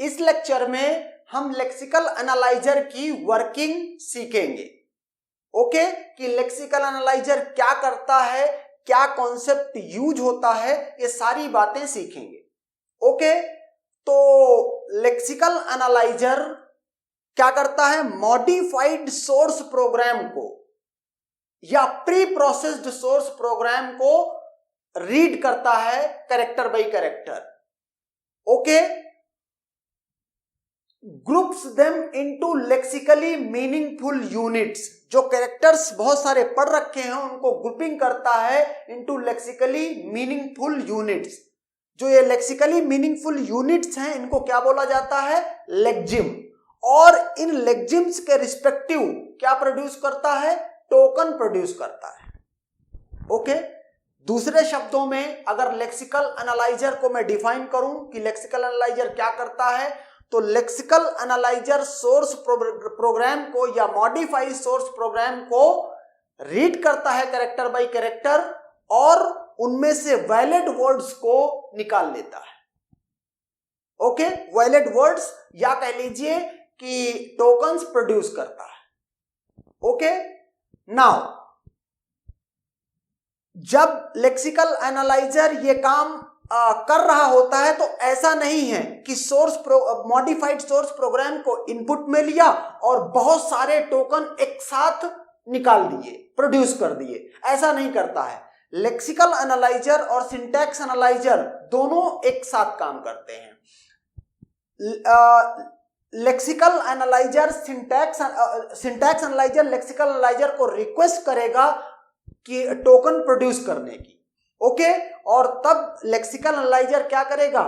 इस लेक्चर में हम लेक्सिकल एनालाइजर की वर्किंग सीखेंगे। ओके, कि लेक्सिकल एनालाइजर क्या करता है, क्या कॉन्सेप्ट यूज होता है, ये सारी बातें सीखेंगे। ओके, तो लेक्सिकल एनालाइजर क्या करता है, मॉडिफाइड सोर्स प्रोग्राम को या प्री प्रोसेस्ड सोर्स प्रोग्राम को रीड करता है character by character. Okay, groups them into lexically meaningful units. जो कैरेक्टर्स बहुत सारे पढ़ रखे हैं उनको ग्रुपिंग करता है इनटू लेक्सिकली मीनिंगफुल यूनिट्स। जो ये लेक्सिकली मीनिंगफुल यूनिट्स हैं इनको क्या बोला जाता है, लेक्जिम। और इन लेक्जिम्स के रिस्पेक्टिव क्या प्रोड्यूस करता है, टोकन प्रोड्यूस करता है। ओके, दूसरे शब्दों में अगर लेक्सिकल एनालाइजर को मैं डिफाइन करूं कि लेक्सिकल एनालाइजर क्या करता है, तो लेक्सिकल एनालाइजर सोर्स प्रोग्राम को या मॉडिफाइड सोर्स प्रोग्राम को रीड करता है कैरेक्टर बाय कैरेक्टर और उनमें से वैलिड वर्ड्स को निकाल लेता है। ओके, वैलिड वर्ड्स या कह लीजिए कि टोकन्स प्रोड्यूस करता है। ओके, नाउ जब लेक्सिकल एनालाइजर ये काम कर रहा होता है तो ऐसा नहीं है कि मॉडिफाइड सोर्स प्रोग्राम को इनपुट में लिया और बहुत सारे टोकन एक साथ निकाल दिए, प्रोड्यूस कर दिए, ऐसा नहीं करता है। लेक्सिकल एनालाइजर और सिंटैक्स एनालाइजर दोनों एक साथ काम करते हैं। Lexical analyser syntax analyser lexical analyser को रिक्वेस्ट करेगा कि टोकन प्रोड्यूस करने की। ओके, और तब लेक्सिकल एनालाइजर क्या करेगा,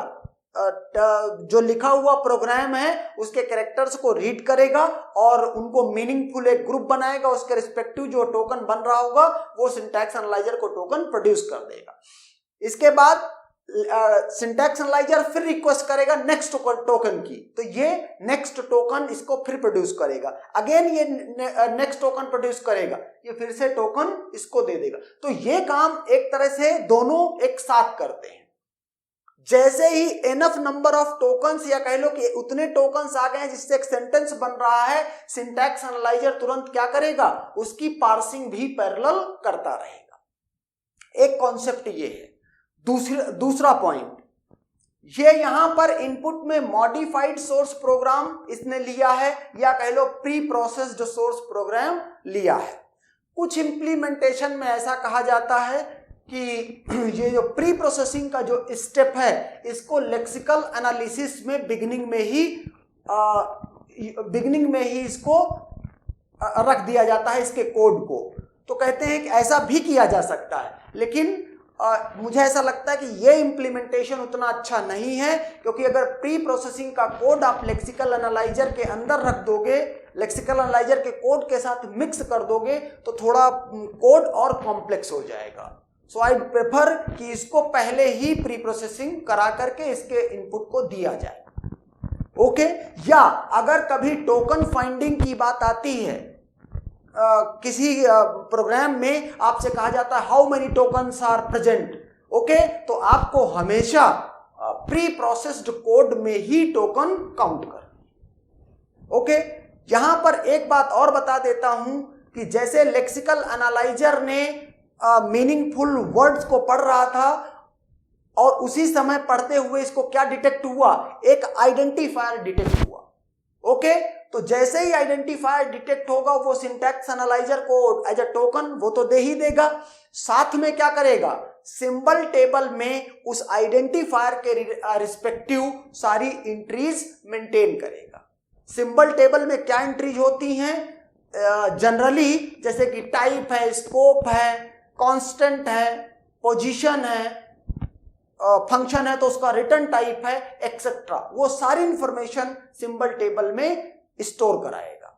जो लिखा हुआ प्रोग्राम है उसके कैरेक्टर्स को रीड करेगा और उनको मीनिंगफुल एक ग्रुप बनाएगा, उसके रिस्पेक्टिव जो टोकन बन रहा होगा वो सिंटैक्स एनालाइजर को टोकन प्रोड्यूस कर देगा। इसके बाद सिंटैक्स एनालाइजर फिर रिक्वेस्ट करेगा नेक्स्ट टोकन की, तो ये नेक्स्ट टोकन इसको फिर प्रोड्यूस करेगा, अगेन ये नेक्स्ट टोकन प्रोड्यूस करेगा, ये फिर से टोकन इसको दे देगा। तो ये काम एक तरह से दोनों एक साथ करते हैं। जैसे ही एनफ नंबर ऑफ टोकन्स या कह लो कि उतने टोकन्स आ गए जिससे एक सेंटेंस बन रहा है, सिंटैक्स एनालाइजर तुरंत क्या करेगा, उसकी पार्सिंग भी पैरेलल करता रहेगा। एक कॉन्सेप्ट ये है। दूसरा पॉइंट, ये यहां पर इनपुट में मॉडिफाइड सोर्स प्रोग्राम इसने लिया है या कह लो प्री प्रोसेस्ड सोर्स प्रोग्राम लिया है। कुछ इंप्लीमेंटेशन में ऐसा कहा जाता है कि ये जो प्री प्रोसेसिंग का जो स्टेप है इसको लेक्सिकल एनालिसिस में बिगिनिंग में ही इसको रख दिया जाता है, इसके कोड को। तो कहते हैं कि ऐसा भी किया जा सकता है, लेकिन मुझे ऐसा लगता है कि ये इंप्लीमेंटेशन उतना अच्छा नहीं है, क्योंकि अगर प्री प्रोसेसिंग का कोड आप लेक्सिकल एनालाइजर के अंदर रख दोगे, लेक्सिकल एनालाइजर के कोड के साथ मिक्स कर दोगे तो थोड़ा कोड और कॉम्प्लेक्स हो जाएगा। सो आई प्रेफर कि इसको पहले ही प्री प्रोसेसिंग करा करके इसके इनपुट को दिया जाए। ओके, या अगर कभी टोकन फाइंडिंग की बात आती है, किसी प्रोग्राम में आपसे कहा जाता है how many tokens are present, okay, तो आपको हमेशा प्री प्रोसेस्ड कोड में ही टोकन काउंट कर। ओके, यहां पर एक बात और बता देता हूं कि जैसे लेक्सिकल एनालाइजर ने मीनिंगफुल वर्ड्स को पढ़ रहा था और उसी समय पढ़ते हुए इसको क्या डिटेक्ट हुआ, एक आइडेंटिफायर डिटेक्ट हुआ। ओके, तो जैसे ही आइडेंटिफायर डिटेक्ट होगा वो सिंटैक्स एनालाइजर को एज अ टोकन वो तो दे ही देगा, साथ में क्या करेगा, सिंबल टेबल में उस आइडेंटिफायर के रिस्पेक्टिव सारी एंट्रीज मेंटेन करेगा। सिंबल टेबल में क्या एंट्रीज होती हैं, जनरली जैसे कि टाइप है, स्कोप है, कांस्टेंट है, पोजीशन है, फंक्शन है तो उसका रिटर्न टाइप है, एक्सेट्रा, वो सारी इंफॉर्मेशन सिंबल टेबल में स्टोर कराएगा।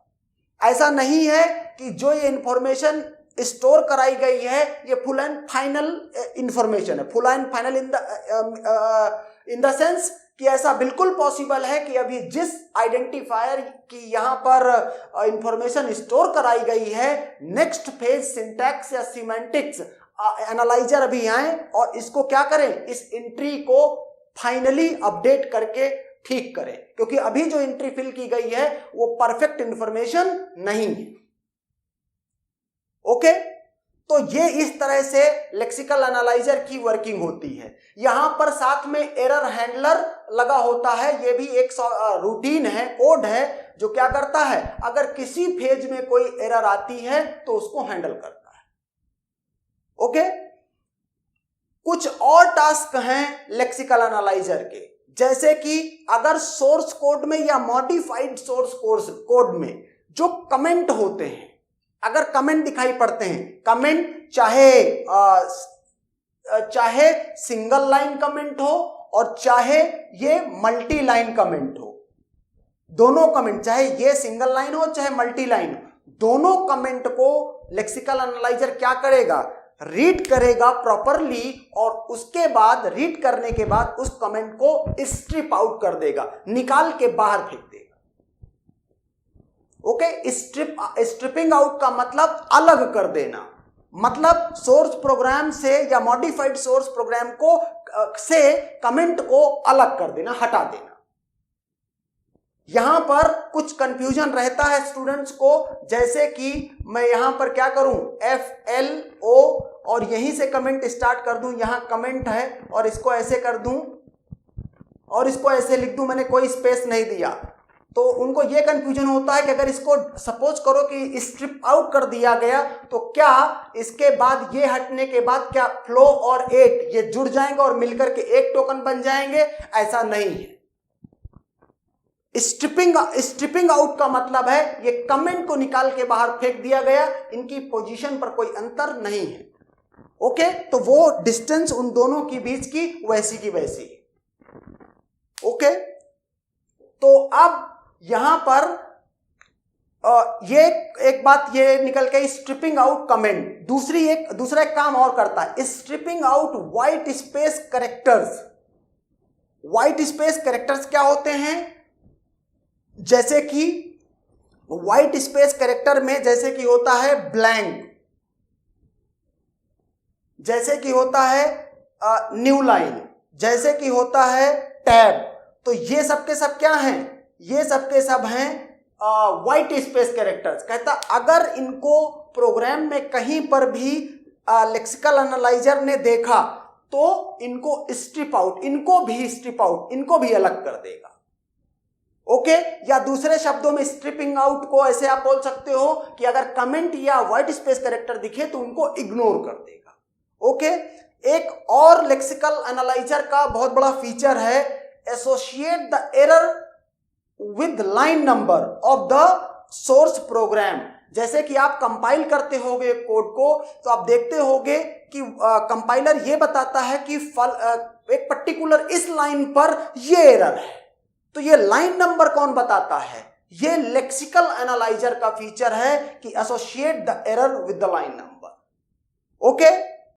ऐसा नहीं है कि जो ये इंफॉर्मेशन स्टोर कराई गई है ये फुल एंड फाइनल इंफॉर्मेशन है। Full and final in the sense कि ऐसा बिल्कुल पॉसिबल है कि अभी जिस आइडेंटिफायर की यहां पर इंफॉर्मेशन स्टोर कराई गई है, नेक्स्ट फेज सिंटैक्स या सिमेंटिक्स एनालाइजर अभी आए और इसको क्या करें, इस एंट्री को फाइनली अपडेट करके ठीक करें, क्योंकि अभी जो एंट्री फिल की गई है वो परफेक्ट इंफॉर्मेशन नहीं है। ओके, तो ये इस तरह से लेक्सिकल एनालाइजर की वर्किंग होती है। यहां पर साथ में एरर हैंडलर लगा होता है, ये भी एक रूटीन है, कोड है, जो क्या करता है, अगर किसी फेज में कोई एरर आती है तो उसको हैंडल करता है। ओके, कुछ और टास्क हैं लेक्सिकल एनालाइजर के, जैसे कि अगर सोर्स कोड में या मॉडिफाइड सोर्स कोड में जो कमेंट होते हैं, अगर कमेंट दिखाई पड़ते हैं, कमेंट चाहे सिंगल लाइन कमेंट हो और चाहे ये मल्टी लाइन कमेंट हो, दोनों कमेंट, चाहे ये सिंगल लाइन हो चाहे मल्टी लाइन हो, दोनों कमेंट को लेक्सिकल एनालाइजर क्या करेगा, रीड करेगा प्रॉपरली, और उसके बाद रीड करने के बाद उस कमेंट को स्ट्रिप आउट कर देगा, निकाल के बाहर फेंक देगा। ओके, स्ट्रिपिंग आउट का मतलब अलग कर देना, मतलब सोर्स प्रोग्राम से या मॉडिफाइड सोर्स प्रोग्राम को से कमेंट को अलग कर देना, हटा देना। यहां पर कुछ कंफ्यूजन रहता है स्टूडेंट्स को, जैसे कि मैं यहां पर क्या करूं, FLO और यहीं से कमेंट स्टार्ट कर दूं, यहां कमेंट है और इसको ऐसे कर दूं और इसको ऐसे लिख दूं, मैंने कोई स्पेस नहीं दिया, तो उनको यह कंफ्यूजन होता है कि अगर इसको सपोज करो कि स्ट्रिप आउट कर दिया गया तो क्या इसके बाद ये हटने के बाद क्या फ्लो और 8 ये जुड़ जाएंगे और मिलकर के एक टोकन बन जाएंगे? ऐसा नहीं है। स्ट्रिपिंग आउट का मतलब है ये कमेंट को निकाल के बाहर फेंक दिया गया, इनकी पोजीशन पर कोई अंतर नहीं है। ओके, तो वो डिस्टेंस उन दोनों के बीच की वैसी की वैसी। ओके, तो अब यहां पर ये एक बात ये निकल के स्ट्रिपिंग आउट कमेंट, दूसरा एक काम और करता है, stripping out white space characters. White space characters क्या होते हैं? जैसे कि व्हाइट स्पेस कैरेक्टर में जैसे कि होता है ब्लैंक, जैसे कि होता है न्यू लाइन, जैसे कि होता है टैब, तो ये सब के सब क्या हैं? ये सब के सब हैं व्हाइट स्पेस कैरेक्टर्स। कहता अगर इनको प्रोग्राम में कहीं पर भी लेक्सिकल एनालाइजर ने देखा तो इनको स्ट्रिप आउट, इनको भी स्ट्रिप आउट, इनको भी अलग कर देगा। ओके, या दूसरे शब्दों में स्ट्रिपिंग आउट को ऐसे आप बोल सकते हो कि अगर कमेंट या व्हाइट स्पेस कैरेक्टर दिखे तो उनको इग्नोर कर देगा। ओके, एक और लेक्सिकल एनालाइजर का बहुत बड़ा फीचर है associate the error with line number of the source program. जैसे कि आप कंपाइल करते होगे कोड को तो आप देखते होगे कि कंपाइलर ये बताता है कि एक पर्टिकुलर इस लाइन पर ये एरर है, तो ये लाइन नंबर कौन बताता है? ये लेक्सिकल एनालाइजर का फीचर है कि associate the error with the line number. Okay,